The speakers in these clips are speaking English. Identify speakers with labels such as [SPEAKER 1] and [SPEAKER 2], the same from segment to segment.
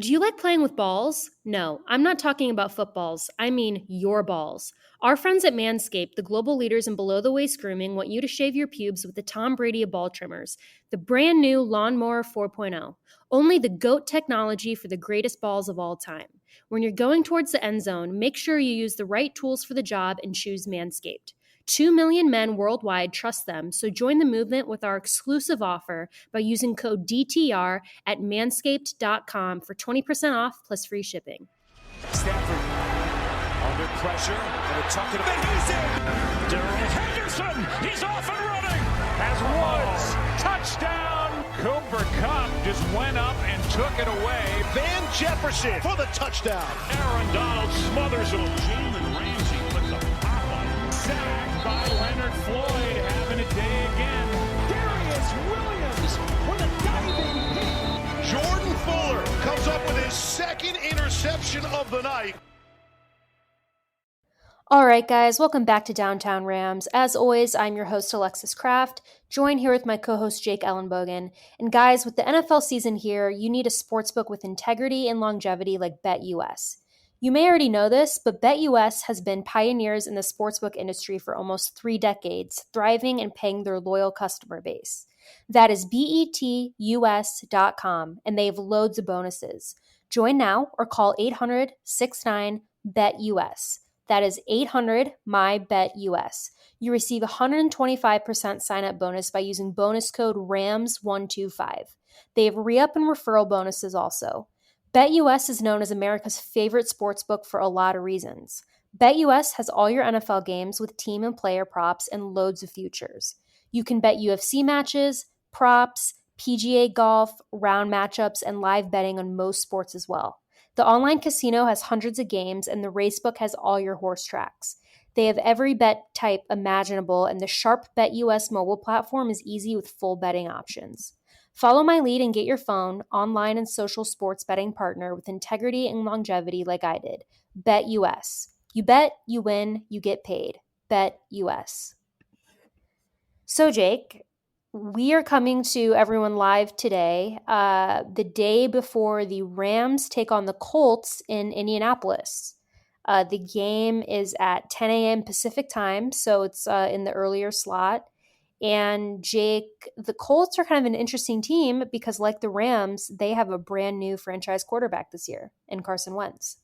[SPEAKER 1] Do you like playing with balls? No, I'm not talking about footballs. I mean your balls. Our friends at Manscaped, the global leaders in below-the-waist grooming, want you to shave your pubes with the Tom Brady of ball trimmers, the brand new Lawnmower 4.0. Only the GOAT technology for the greatest balls of all time. When you're going towards the end zone, make sure you use the right tools for the job and choose Manscaped. 2 million men worldwide trust them, so join the movement with our exclusive offer by using code DTR at manscaped.com for 20% off plus free shipping.
[SPEAKER 2] Stafford under pressure, going to tuck it away. He's in. Darrell Henderson, he's off and running. As Woods, touchdown. Cooper Kupp just went up and took it away.
[SPEAKER 3] Van Jefferson for the touchdown.
[SPEAKER 2] Aaron Donald smothers him. Jalen Ramsey with the pop-up. Sacked by Leonard Floyd, having a day again.
[SPEAKER 3] Darius Williams with a diving hit. Jordan Fuller comes up with his second interception of the night.
[SPEAKER 1] All right, guys, welcome back to Downtown Rams. As always, I'm your host, Alexis Kraft, joined here with my co-host, Jake Ellenbogen. And guys, with the NFL season here, you need a sportsbook with integrity and longevity like BetUS. You may already know this, but BetUS has been pioneers in the sportsbook industry for almost 3 decades, thriving and paying their loyal customer base. That is betus.com, and they have loads of bonuses. Join now or call 800-69-BET-US. That is 800-MY-BET-US. You receive a 125% sign-up bonus by using bonus code RAMS125. They have re-up and referral bonuses also. BetUS is known as America's favorite sportsbook for a lot of reasons. BetUS has all your NFL games with team and player props and loads of futures. You can bet UFC matches, props, PGA golf, round matchups, and live betting on most sports as well. The online casino has hundreds of games, and the racebook has all your horse tracks. They have every bet type imaginable, and the sharp BetUS mobile platform is easy with full betting options. Follow my lead and get your phone, online, and social sports betting partner with integrity and longevity like I did. BetUS. You bet, you win, you get paid. BetUS. So, Jake, we are coming to everyone live today, the day before the Rams take on the Colts in Indianapolis. The game is at 10 a.m. Pacific time, so it's in the earlier slot. And Jake, the Colts are kind of an interesting team because, like the Rams, they have a brand new franchise quarterback this year in Carson Wentz.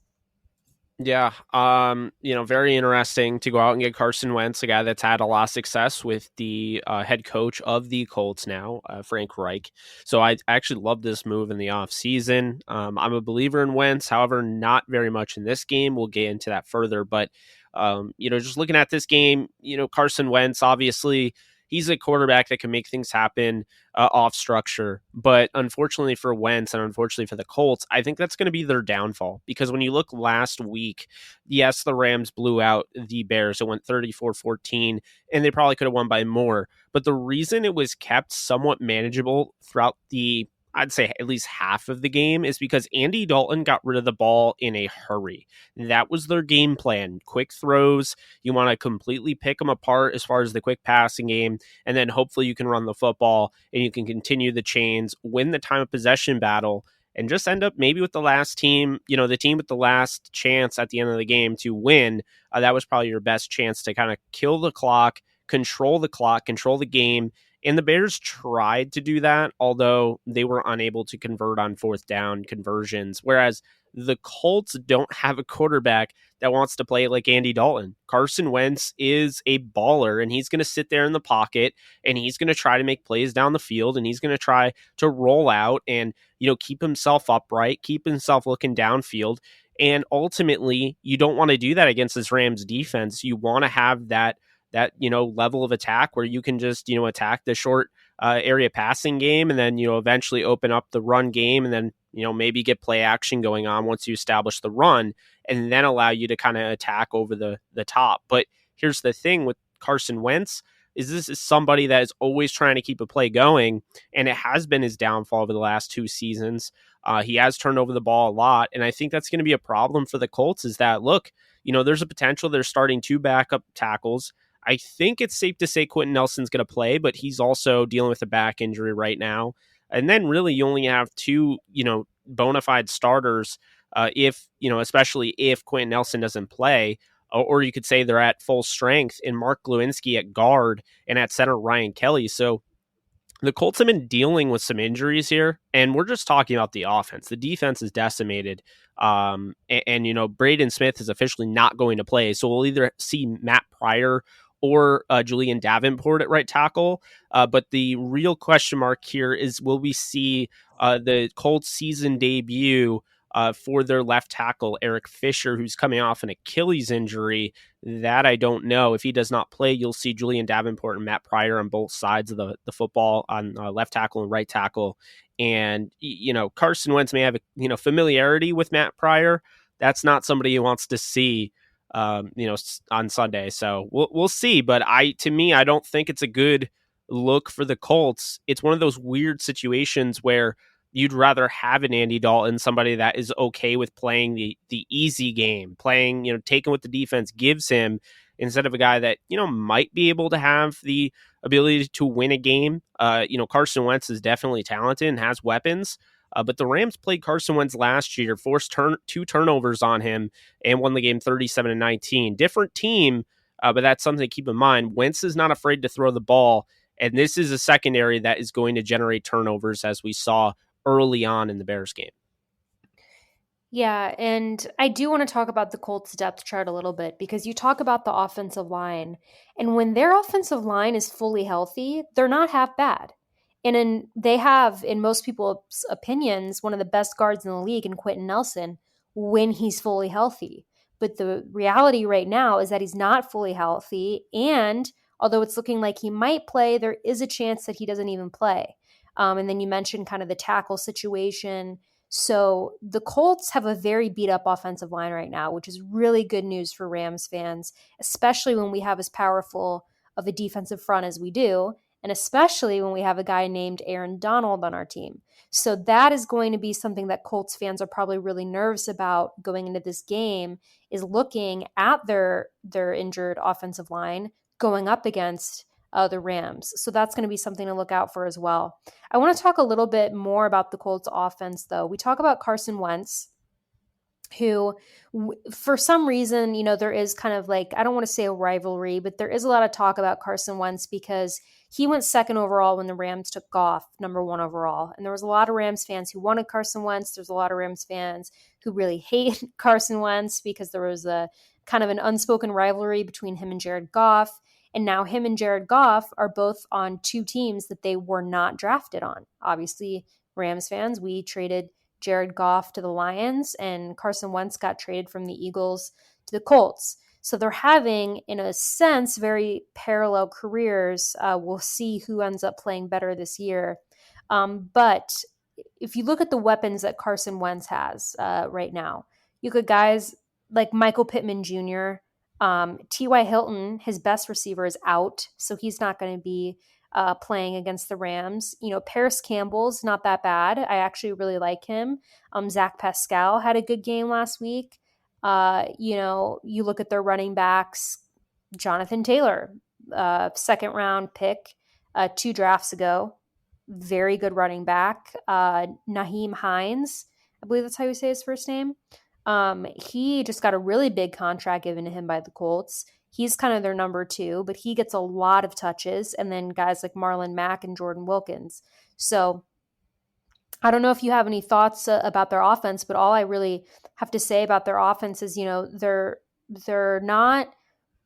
[SPEAKER 4] Yeah, very interesting to go out and get Carson Wentz, a guy that's had a lot of success with the head coach of the Colts now, Frank Reich. So I actually love this move in the offseason. I'm a believer in Wentz, however, not very much in this game. We'll get into that further. But, just looking at this game, Carson Wentz, obviously, he's a quarterback that can make things happen off structure. But unfortunately for Wentz and unfortunately for the Colts, I think that's going to be their downfall. Because when you look last week, yes, the Rams blew out the Bears. It went 34-14, and they probably could have won by more. But the reason it was kept somewhat manageable throughout I'd say at least half of the game is because Andy Dalton got rid of the ball in a hurry. That was their game plan. Quick throws. You want to completely pick them apart as far as the quick passing game, and then hopefully you can run the football and you can continue the chains, win the time of possession battle, and just end up maybe with the last team, the team with the last chance at the end of the game to win. That was probably your best chance to kind of kill the clock, control the game. And the Bears tried to do that, although they were unable to convert on fourth down conversions, whereas the Colts don't have a quarterback that wants to play like Andy Dalton. Carson Wentz is a baller, and he's going to sit there in the pocket, and he's going to try to make plays down the field, and he's going to try to roll out and, keep himself upright, keep himself looking downfield. And ultimately, you don't want to do that against this Rams defense. You want to have that level of attack where you can just, attack the short area passing game and then, eventually open up the run game and then, maybe get play action going on once you establish the run and then allow you to kind of attack over the top. But here's the thing with Carson Wentz is this is somebody that is always trying to keep a play going, and it has been his downfall over the last 2 seasons. He has turned over the ball a lot, and I think that's going to be a problem for the Colts is that, look, there's a potential they're starting 2 backup tackles. I think it's safe to say Quentin Nelson's going to play, but he's also dealing with a back injury right now. And then really you only have 2, bona fide starters, if, especially if Quentin Nelson doesn't play, or you could say they're at full strength in Mark Glowinski at guard and at center Ryan Kelly. So the Colts have been dealing with some injuries here, and we're just talking about the offense. The defense is decimated, and Braden Smith is officially not going to play, so we'll either see Matt Pryor or Julian Davenport at right tackle. But the real question mark here is, will we see the Colts season debut for their left tackle, Eric Fisher, who's coming off an Achilles injury? That I don't know. If he does not play, you'll see Julian Davenport and Matt Pryor on both sides of the football, on left tackle and right tackle. And, Carson Wentz may have familiarity with Matt Pryor. That's not somebody he wants to see, on Sunday. So we'll see. But to me, I don't think it's a good look for the Colts. It's one of those weird situations where you'd rather have an Andy Dalton, somebody that is okay with playing the easy game, playing, taking what the defense gives him, instead of a guy that, might be able to have the ability to win a game. Carson Wentz is definitely talented and has weapons, but the Rams played Carson Wentz last year, forced 2 turnovers on him, and won the game 37-19. Different team, but that's something to keep in mind. Wentz is not afraid to throw the ball, and this is a secondary that is going to generate turnovers, as we saw early on in the Bears game.
[SPEAKER 1] Yeah, and I do want to talk about the Colts depth chart a little bit, because you talk about the offensive line, and when their offensive line is fully healthy, they're not half bad. And they have, in most people's opinions, one of the best guards in the league in Quentin Nelson when he's fully healthy. But the reality right now is that he's not fully healthy, and although it's looking like he might play, there is a chance that he doesn't even play. And then you mentioned kind of the tackle situation. So the Colts have a very beat up offensive line right now, which is really good news for Rams fans, especially when we have as powerful of a defensive front as we do, and especially when we have a guy named Aaron Donald on our team. So that is going to be something that Colts fans are probably really nervous about going into this game, is looking at their injured offensive line going up against the Rams. So that's going to be something to look out for as well. I want to talk a little bit more about the Colts offense, though. We talk about Carson Wentz, who for some reason, there is kind of like, I don't want to say a rivalry, but there is a lot of talk about Carson Wentz because he went second overall when the Rams took Goff, number 1 overall. And there was a lot of Rams fans who wanted Carson Wentz. There's a lot of Rams fans who really hate Carson Wentz because there was a kind of an unspoken rivalry between him and Jared Goff. And now him and Jared Goff are both on 2 teams that they were not drafted on. Obviously, Rams fans, we traded Jared Goff to the Lions, and Carson Wentz got traded from the Eagles to the Colts. So they're having, in a sense, very parallel careers. We'll see who ends up playing better this year. But if you look at the weapons that Carson Wentz has right now, you got guys like Michael Pittman Jr., T.Y. Hilton, his best receiver, is out, so he's not going to be playing against the Rams. Paris Campbell's not that bad. I actually really like him. Zach Pascal had a good game last week. You look at their running backs, Jonathan Taylor, second round pick 2 drafts ago. Very good running back. Naheem Hines, I believe that's how you say his first name. He just got a really big contract given to him by the Colts. He's kind of their number 2, but he gets a lot of touches. And then guys like Marlon Mack and Jordan Wilkins. So I don't know if you have any thoughts about their offense, but all I really have to say about their offense is, they're not,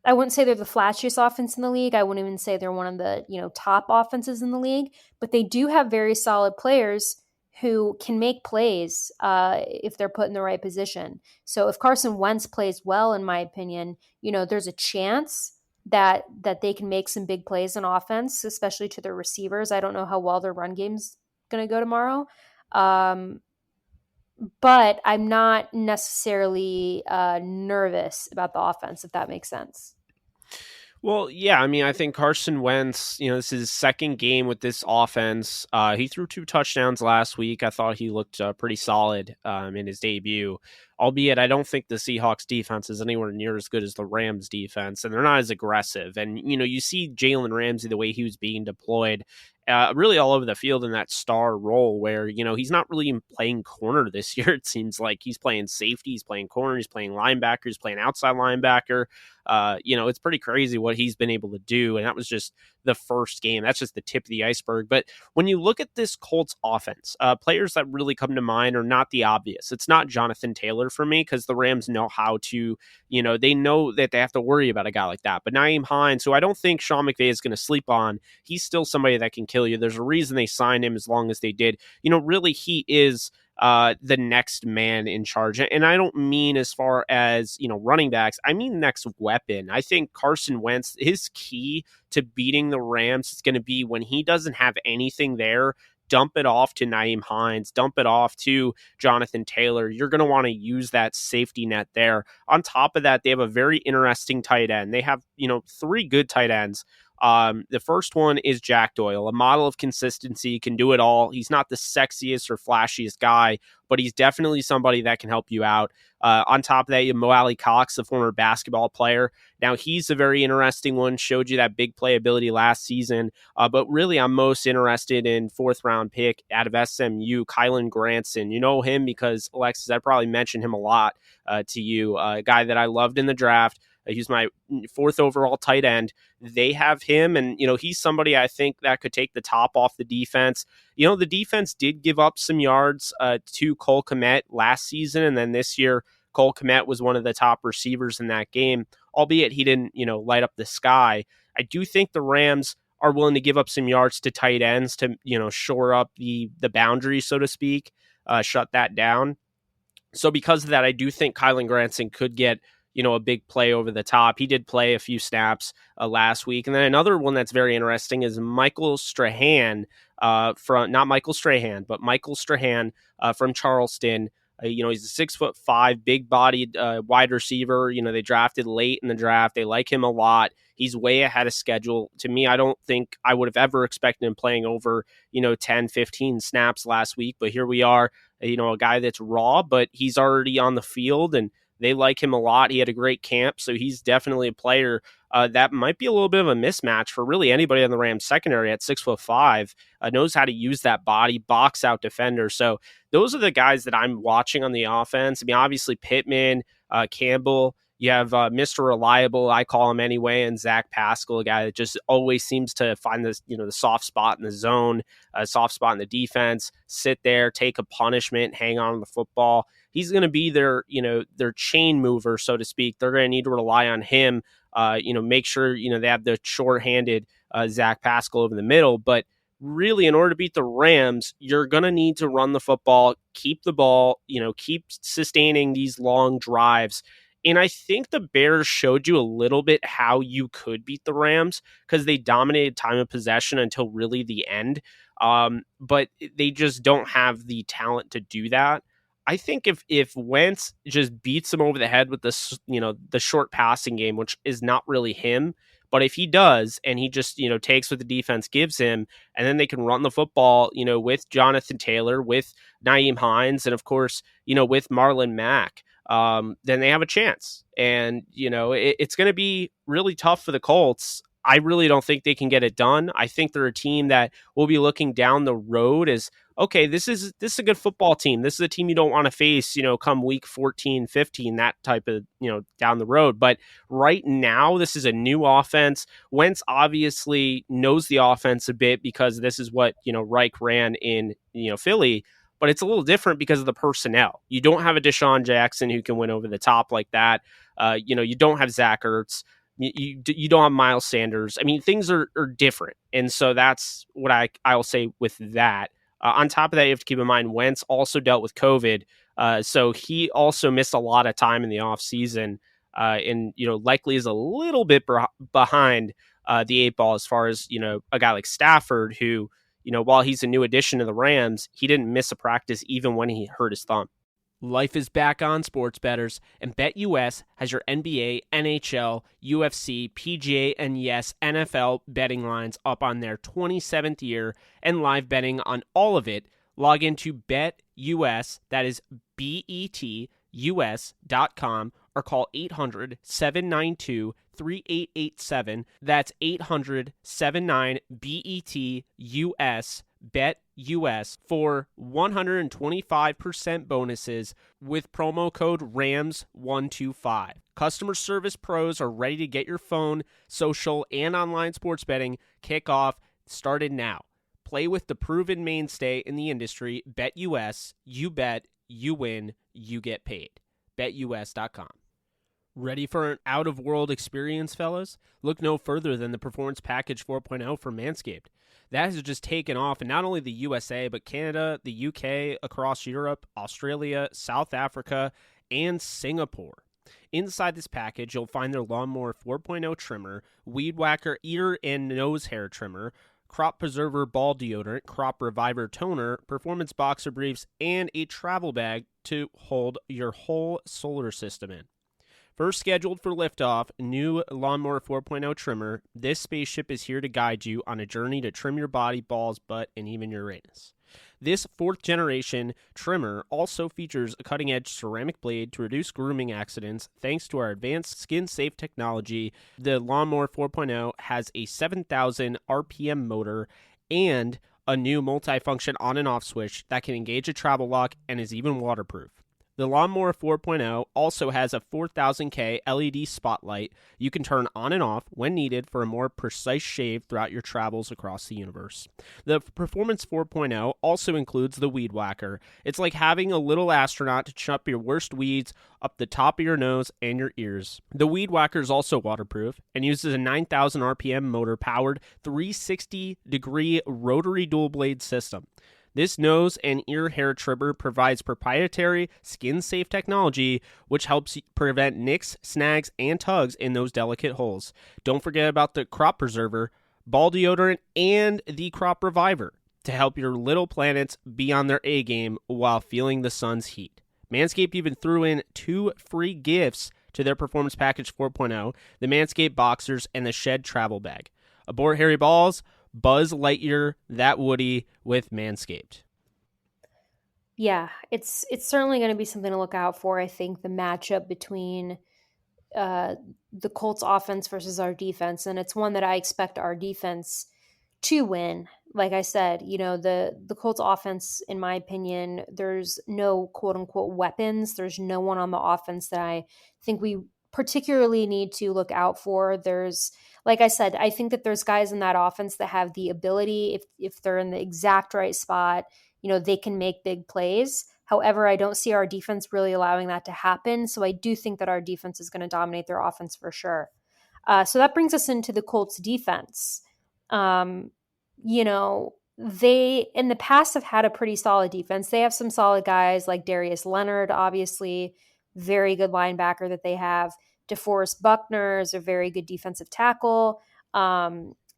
[SPEAKER 1] I wouldn't say they're the flashiest offense in the league. I wouldn't even say they're one of the, top offenses in the league, but they do have very solid players who can make plays if they're put in the right position. So if Carson Wentz plays well, in my opinion, there's a chance that they can make some big plays on offense, especially to their receivers. I don't know how well their run game's going to go tomorrow. But I'm not necessarily nervous about the offense, if that makes sense.
[SPEAKER 4] Well, yeah, I think Carson Wentz, this is his second game with this offense. He threw 2 touchdowns last week. I thought he looked pretty solid in his debut, albeit I don't think the Seahawks defense is anywhere near as good as the Rams defense, and they're not as aggressive. And, you see Jalen Ramsey, the way he was being deployed really all over the field in that star role where, he's not really even playing corner this year. It seems like he's playing safety, he's playing corner, he's playing linebacker, he's playing outside linebacker. It's pretty crazy what he's been able to do. And that was just the first game. That's just the tip of the iceberg. But when you look at this Colts offense, players that really come to mind are not the obvious. It's not Jonathan Taylor for me, because the Rams know how to, they know that they have to worry about a guy like that. But Nyheim Hines, who I don't think Sean McVay is going to sleep on, he's still somebody that can kill you. There's a reason they signed him as long as they did. Really, he is the next man in charge. And I don't mean as far as, running backs. I mean next weapon. I think Carson Wentz, his key to beating the Rams is going to be when he doesn't have anything there, dump it off to Nyheim Hines, dump it off to Jonathan Taylor. You're going to want to use that safety net there. On top of that, they have a very interesting tight end. They have, 3 good tight ends. The first one is Jack Doyle, a model of consistency, can do it all. He's not the sexiest or flashiest guy, but he's definitely somebody that can help you out. On top of that, you have Mo Alley Cox, the former basketball player. Now, he's a very interesting one, showed you that big playability last season. But really, I'm most interested in 4th-round pick out of SMU, Kylan Granson. You know him because, Alexis, I probably mentioned him a lot to you, a guy that I loved in the draft. He's my 4th overall tight end. They have him, and, he's somebody I think that could take the top off the defense. The defense did give up some yards to Cole Kmet last season, and then this year, Cole Kmet was one of the top receivers in that game, albeit he didn't, light up the sky. I do think the Rams are willing to give up some yards to tight ends to, shore up the boundary, so to speak, shut that down. So because of that, I do think Kylan Granson could get a big play over the top. He did play a few snaps last week. And then another one that's very interesting is Michael Strahan Michael Strahan from Charleston. He's a 6'5", big-bodied wide receiver. They drafted late in the draft. They like him a lot. He's way ahead of schedule. To me, I don't think I would have ever expected him playing over, 10, 15 snaps last week. But here we are, a guy that's raw, but he's already on the field, and they like him a lot. He had a great camp, so he's definitely a player that might be a little bit of a mismatch for really anybody in the Rams secondary at 6'5", knows how to use that body, box out defender. So those are the guys that I'm watching on the offense. I mean, obviously Pittman, Campbell, you have Mr. Reliable, I call him anyway, and Zach Pascal, a guy that just always seems to find this, the soft spot in the zone, a soft spot in the defense, sit there, take a punishment, hang on to the football. He's going to be their chain mover, so to speak. They're going to need to rely on him, make sure, they have the short-handed Zach Pascal over the middle. But really, in order to beat the Rams, you're going to need to run the football, keep the ball, keep sustaining these long drives. And I think the Bears showed you a little bit how you could beat the Rams because they dominated time of possession until really the end. But they just don't have the talent to do that. I think if Wentz just beats him over the head with the short passing game, which is not really him, but if he does and he just, takes what the defense gives him, and then they can run the football, with Jonathan Taylor, with Nyheim Hines, and of course, with Marlon Mack, then they have a chance. And, it's going to be really tough for the Colts. I really don't think they can get it done. I think they're a team that will be looking down the road as, okay, this is a good football team. This is a team you don't want to face, come week 14, 15, that type of, down the road. But right now, this is a new offense. Wentz obviously knows the offense a bit because this is what, Reich ran in, Philly. But it's a little different because of the personnel. You don't have a Deshaun Jackson who can win over the top like that. You don't have Zach Ertz. You don't have Miles Sanders. I mean, things are different. And so that's what I'll say with that. On top of that, you have to keep in mind, Wentz also dealt with COVID. So he also missed a lot of time in the offseason and, likely is a little bit behind the 8 ball as far as, a guy like Stafford who, while he's a new addition to the Rams, he didn't miss a practice even when he hurt his thumb. Life is back on, sports bettors, and BetUS has your NBA, NHL, UFC, PGA, and yes, NFL betting lines up on their 27th year and live betting on all of it. Log into BetUS, that is BETUS.com, or call 800-792-3887. That's 800-79-BET-US, BET-US, for 125% bonuses with promo code RAMS125. Customer service pros are ready to get your phone, social, and online sports betting kickoff started now. Play with the proven mainstay in the industry, BetUS. You bet, you win, you get paid. BetUS.com. Ready for an out-of-world experience, fellas? Look no further than the Performance Package 4.0 from Manscaped. That has just taken off in not only the USA, but Canada, the UK, across Europe, Australia, South Africa, and Singapore. Inside this package, you'll find their Lawnmower 4.0 trimmer, Weed Whacker ear and nose hair trimmer, Crop Preserver ball deodorant, Crop Reviver toner, Performance boxer briefs, and a travel bag to hold your whole solar system in. First scheduled for liftoff, new Lawnmower 4.0 trimmer, this spaceship is here to guide you on a journey to trim your body, balls, butt, and even your anus. This 4th generation trimmer also features a cutting-edge ceramic blade to reduce grooming accidents. Thanks to our advanced skin-safe technology, the Lawnmower 4.0 has a 7,000 RPM motor and a new multi-function on and off switch that can engage a travel lock and is even waterproof. The Lawnmower 4.0 also has a 4000K LED spotlight you can turn on and off when needed for a more precise shave throughout your travels across the universe. The Performance 4.0 also includes the Weed Whacker. It's like having a little astronaut to chop your worst weeds up the top of your nose and your ears. The Weed Whacker is also waterproof and uses a 9,000 RPM motor-powered 360-degree rotary dual-blade system. This nose and ear hair trimmer provides proprietary skin-safe technology, which helps prevent nicks, snags, and tugs in those delicate holes. Don't forget about the Crop Preserver, ball deodorant, and the Crop Reviver to help your little planets be on their A-game while feeling the sun's heat. Manscaped even threw in 2 free gifts to their Performance Package 4.0, the Manscaped Boxers and the Shed Travel Bag. Abort hairy balls, Buzz Lightyear that Woody with Manscaped.
[SPEAKER 1] Yeah, it's certainly going to be something to look out for. I think the matchup between the Colts offense versus our defense, and it's one that I expect our defense to win. Like I said, the Colts offense, in my opinion, there's no quote unquote weapons. There's no one on the offense that I think we particularly need to look out for. Like I said, I think that there's guys in that offense that have the ability, if they're in the exact right spot, they can make big plays. However, I don't see our defense really allowing that to happen. So I do think that our defense is going to dominate their offense for sure. So that brings us into the Colts defense. They in the past have had a pretty solid defense. They have some solid guys like Darius Leonard, obviously, very good linebacker that they have. DeForest Buckner is a very good defensive tackle.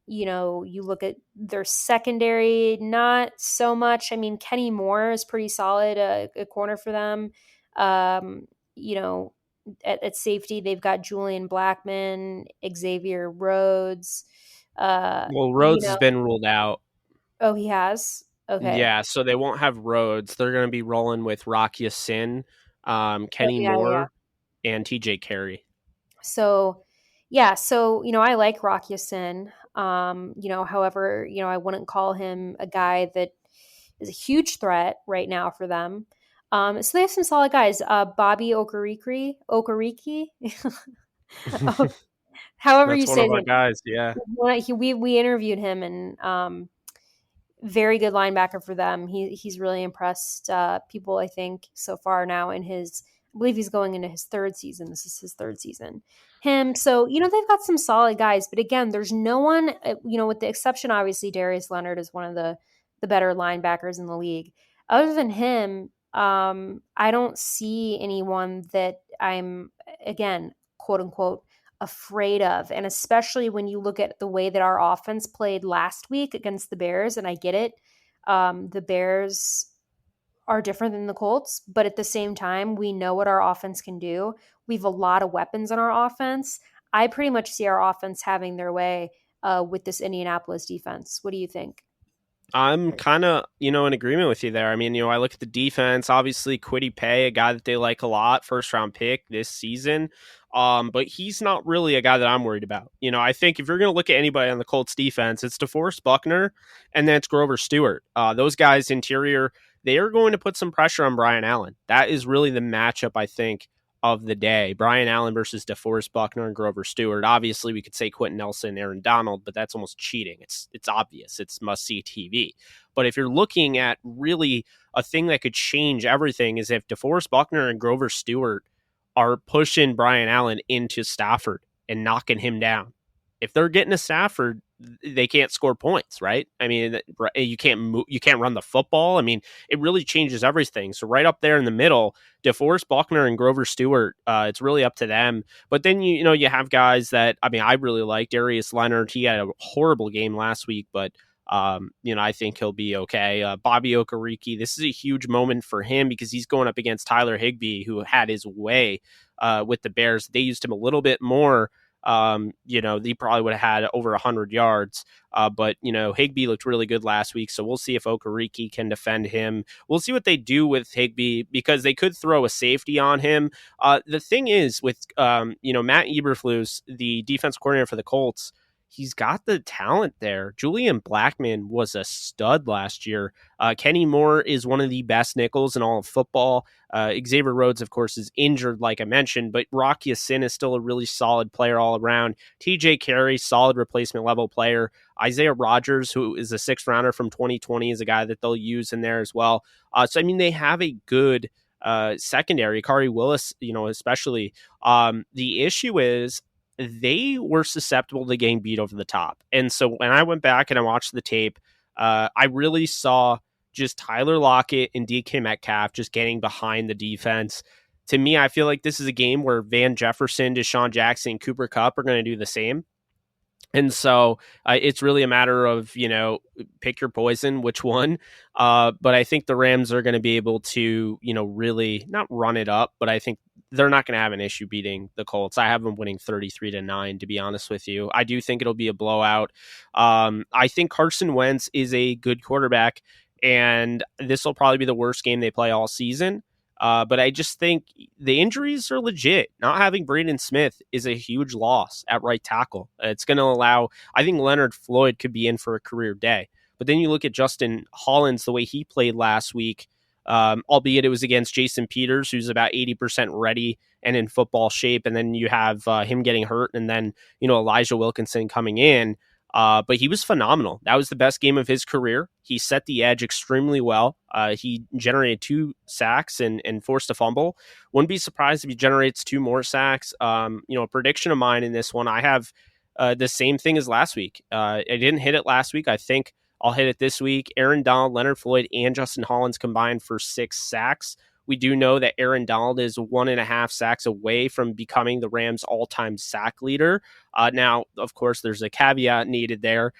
[SPEAKER 1] You look at their secondary, not so much. I mean, Kenny Moore is pretty solid, a corner for them. At safety, they've got Julian Blackman, Xavier Rhodes.
[SPEAKER 4] Rhodes has been ruled out.
[SPEAKER 1] Oh, he has? Okay.
[SPEAKER 4] Yeah, so they won't have Rhodes. They're going to be rolling with Rocky Sin, Kenny Moore, and TJ Carey.
[SPEAKER 1] So, I like Rocky Sin. However, I wouldn't call him a guy that is a huge threat right now for them. So they have some solid guys. Bobby Okereke. However you say it.
[SPEAKER 4] Guys, yeah.
[SPEAKER 1] We interviewed him, and very good linebacker for them. He's really impressed people, I think, so far now I believe he's going into his 3rd season. This is his 3rd season. So, they've got some solid guys, but again, there's no one, with the exception, obviously, Darius Leonard is one of the better linebackers in the league. Other than him, I don't see anyone that I'm, again, quote unquote, afraid of. And especially when you look at the way that our offense played last week against the Bears, and I get it. The Bears are different than the Colts, but at the same time, we know what our offense can do. We have a lot of weapons on our offense. I pretty much see our offense having their way with this Indianapolis defense. What do you think?
[SPEAKER 4] I'm kind of, in agreement with you there. I mean, I look at the defense, obviously Kwity Paye, a guy that they like a lot, first round pick this season. But he's not really a guy that I'm worried about. I think if you're going to look at anybody on the Colts defense, it's DeForest Buckner and then it's Grover Stewart. Those guys interior, they are going to put some pressure on Brian Allen. That is really the matchup, I think, of the day. Brian Allen versus DeForest Buckner and Grover Stewart. Obviously, we could say Quentin Nelson and Aaron Donald, but that's almost cheating. It's obvious. It's must-see TV. But if you're looking at really a thing that could change everything is if DeForest Buckner and Grover Stewart are pushing Brian Allen into Stafford and knocking him down. If they're getting to Stafford, they can't score points, right? I mean, you can't move, you can't run the football. I mean, it really changes everything. So right up there in the middle, DeForest Buckner and Grover Stewart, it's really up to them. But then you have guys that I really like. Darius Leonard. He had a horrible game last week, but I think he'll be okay. Bobby Okereke, this is a huge moment for him because he's going up against Tyler Higbee, who had his way with the Bears. They used him a little bit more. He probably would have had over 100 yards. But Higbee looked really good last week. So we'll see if Okereke can defend him. We'll see what they do with Higbee because they could throw a safety on him. The thing is with, Matt Eberflus, the defense coordinator for the Colts, he's got the talent there. Julian Blackmon was a stud last year. Kenny Moore is one of the best nickels in all of football. Xavier Rhodes, of course, is injured, like I mentioned, but Rocky Sin is still a really solid player all around. TJ Carey, solid replacement level player. Isaiah Rodgers, who is a sixth rounder from 2020, is a guy that they'll use in there as well. They have a good secondary. Kari Willis, especially. The issue is, they were susceptible to getting beat over the top. And so when I went back and I watched the tape, I really saw just Tyler Lockett and DK Metcalf just getting behind the defense. To me, I feel like this is a game where Van Jefferson, Deshaun Jackson, and Cooper Kupp are going to do the same. And so it's really a matter of, pick your poison, which one. But I think the Rams are going to be able to, really not run it up, but I think they're not going to have an issue beating the Colts. I have them winning 33-9, to be honest with you. I do think it'll be a blowout. I think Carson Wentz is a good quarterback, and this will probably be the worst game they play all season. But I just think the injuries are legit. Not having Braden Smith is a huge loss at right tackle. It's going to allow, I think Leonard Floyd could be in for a career day. But then you look at Justin Hollins, the way he played last week, albeit it was against Jason Peters, who's about 80% ready and in football shape. And then you have him getting hurt and then, Elijah Wilkinson coming in. But he was phenomenal. That was the best game of his career. He set the edge extremely well. He generated 2 sacks and forced a fumble. Wouldn't be surprised if he generates 2 more sacks. A prediction of mine in this one, I have the same thing as last week. I didn't hit it last week. I think I'll hit it this week. Aaron Donald, Leonard Floyd, and Justin Hollins combined for 6 sacks. We do know that Aaron Donald is 1.5 sacks away from becoming the Rams' all-time sack leader. Now, of course, there's a caveat needed there.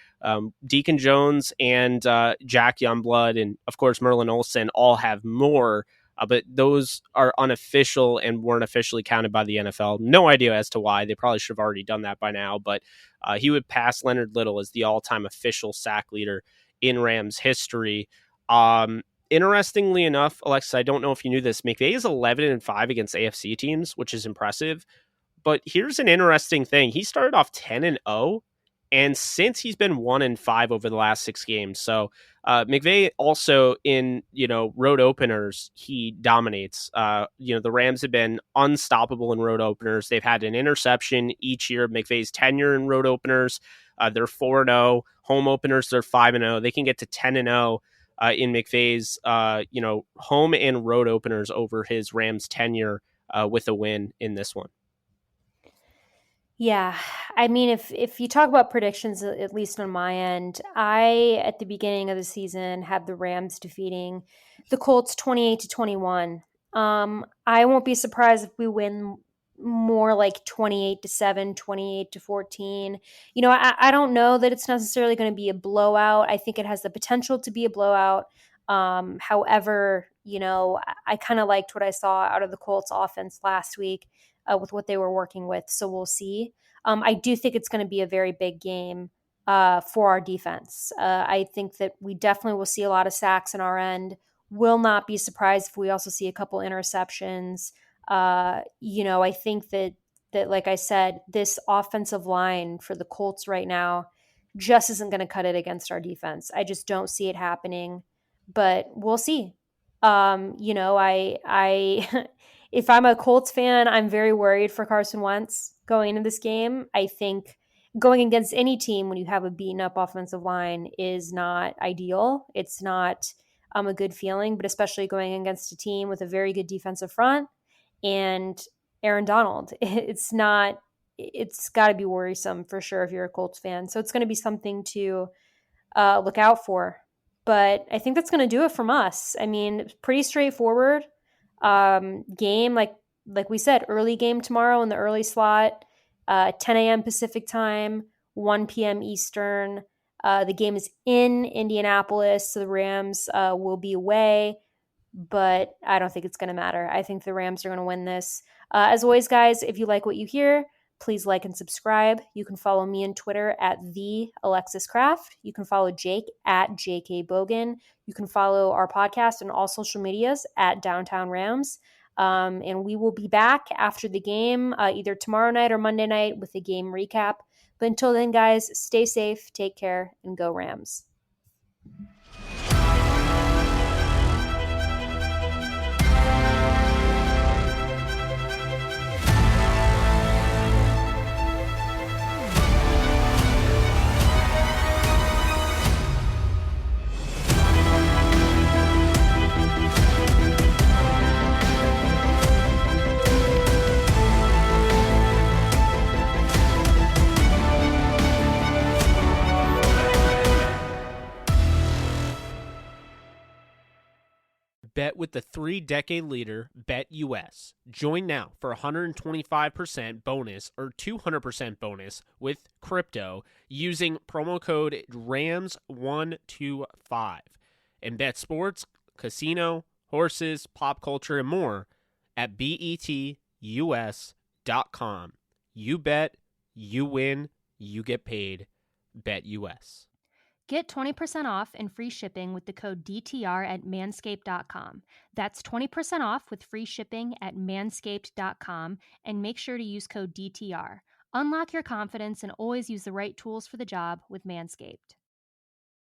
[SPEAKER 4] Deacon Jones and Jack Youngblood and, of course, Merlin Olsen all have more, but those are unofficial and weren't officially counted by the NFL. No idea as to why. They probably should have already done that by now, but he would pass Leonard Little as the all-time official sack leader in Rams history. Interestingly enough, Alexis, I don't know if you knew this, McVay is 11-5 against AFC teams, which is impressive. But here's an interesting thing. He started off 10-0, and since he's been 1-5 over the last 6 games. So McVay also in, road openers, he dominates. The Rams have been unstoppable in road openers. They've had an interception each year of McVay's tenure in road openers. They're 4-0. Home openers, they're 5-0. They can get to 10-0. In McVay's, home and road openers over his Rams tenure with a win in this one.
[SPEAKER 1] Yeah, I mean, if you talk about predictions, at least on my end, at the beginning of the season, had the Rams defeating the Colts 28-21. I won't be surprised if we win more like 28-7, 28-14. I don't know that it's necessarily going to be a blowout. I think it has the potential to be a blowout. However, I kind of liked what I saw out of the Colts offense last week with what they were working with. So we'll see. I do think it's going to be a very big game. for our defense. I think that we definitely will see a lot of sacks in our end. Will not be surprised if we also see a couple interceptions. I think that like I said, this offensive line for the Colts right now just isn't going to cut it against our defense. I just don't see it happening, but we'll see. I if I'm a Colts fan, I'm very worried for Carson Wentz going into this game. I think going against any team when you have a beaten up offensive line is not ideal. It's not a good feeling, but especially going against a team with a very good defensive front and Aaron Donald. It's got to be worrisome for sure if you're a Colts fan. So it's going to be something to look out for. But I think that's going to do it from us. I mean, pretty straightforward game. Like we said, early game tomorrow in the early slot, 10 a.m. Pacific time, 1 p.m. Eastern. The game is in Indianapolis, so the Rams will be away. But I don't think it's going to matter. I think the Rams are going to win this. As always, guys, if you like what you hear, please like and subscribe. You can follow me on Twitter at the Alexis Craft. You can follow Jake at JK Bogan. You can follow our podcast on all social medias at Downtown Rams. And we will be back after the game, either tomorrow night or Monday night with a game recap. But until then, guys, stay safe, take care, and go Rams.
[SPEAKER 4] Bet with the 3-decade leader, BetUS. Join now for 125% bonus or 200% bonus with crypto using promo code RAMS125. And bet sports, casino, horses, pop culture, and more at betus.com. You bet, you win, you get paid. BetUS.
[SPEAKER 1] Get 20% off and free shipping with the code DTR at manscaped.com. That's 20% off with free shipping at manscaped.com, and make sure to use code DTR. Unlock your confidence and always use the right tools for the job with Manscaped.